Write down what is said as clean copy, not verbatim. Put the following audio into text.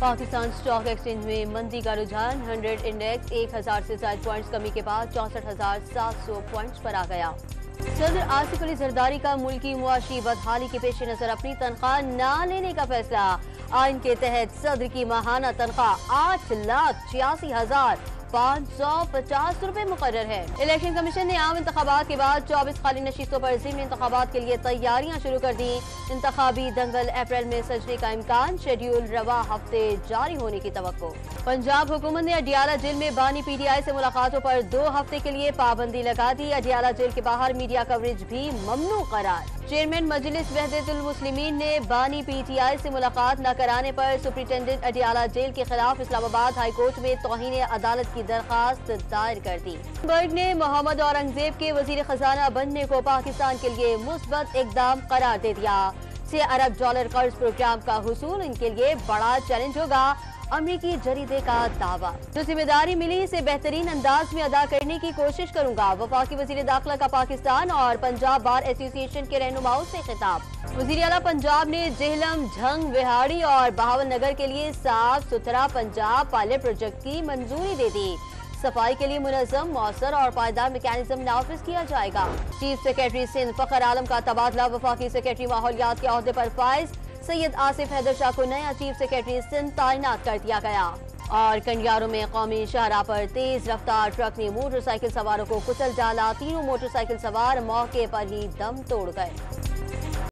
Pakistan stock exchange में मंदी का रुझान 100 इंडेक्स 1000 से ज्यादा पॉइंट्स कमी के बाद 64,700 पॉइंट्स पर आ गया। सदर आसिफ अली जरदारी का मुल्की मुआशी बदहाली के पेश नजर अपनी तनख्वाह न लेने का फैसला। आइन के तहत सदर की माहाना तनख्वाह 8,86,550 रुपए मुकर्रर है। इलेक्शन कमीशन ने आम इंतखाबात के बाद 24 खाली नशीस्तों पर ज़िमनी इंतखाबात के लिए तैयारियां शुरू कर दी। इंतखाबी दंगल अप्रैल में सजने का इम्कान, शेड्यूल रवा हफ्ते जारी होने की तवक्को। पंजाब हुकूमत ने अडियाला जेल में बानी PTI से मुलाकातों पर 2 हफ्ते के लिए पाबंदी लगा दी। अडियाला जेल के बाहर मीडिया कवरेज भी ममनू करार। चेयरमैन मजलिस वहदतुल मुस्लिमीन ने बानी PTI से मुलाकात न कराने पर सुप्रिंटेंडेंट अडियाला जेल के खिलाफ इस्लामाबाद हाई कोर्ट में तौहीन अदालत की दरखास्त दायर कर दी। बर्ग ने मोहम्मद औरंगजेब के वजीर खजाना बनने को पाकिस्तान के लिए मुस्बत इकदाम करार दे दिया। $6 अरब कर्ज प्रोग्राम का हुसूल इनके लिए बड़ा चैलेंज होगा, अमरीकी जरीदे का दावा। जो जिम्मेदारी मिली इसे बेहतरीन अंदाज में अदा करने की कोशिश करूंगा। वफाकी वजीर दाखिला का पाकिस्तान और पंजाब बार एसोसिएशन के रहनुमाओं से खिताब। वजीर आला पंजाब ने जेहलम, झंग, विहाड़ी और बहावल नगर के लिए साफ सुथरा पंजाब पायलट प्रोजेक्ट की मंजूरी दे दी। सफाई के लिए मुनज़्ज़म, मौसर और पायदार मैकेनिज्म नाफिज किया जाएगा। चीफ सेक्रेटरी सिंध फखर आलम का तबादला। वफाकी सेक्रेटरी माहौलियात के ओहदे पर फाइज सैयद आसिफ हैदर शाह को नया चीफ सेक्रेटरी सिंध तैनात कर दिया गया। और कंडियारों में कौमी शाहराह पर तेज रफ्तार ट्रक ने मोटरसाइकिल सवारों को कुचल डाला। तीनों मोटरसाइकिल सवार मौके पर ही दम तोड़ गए।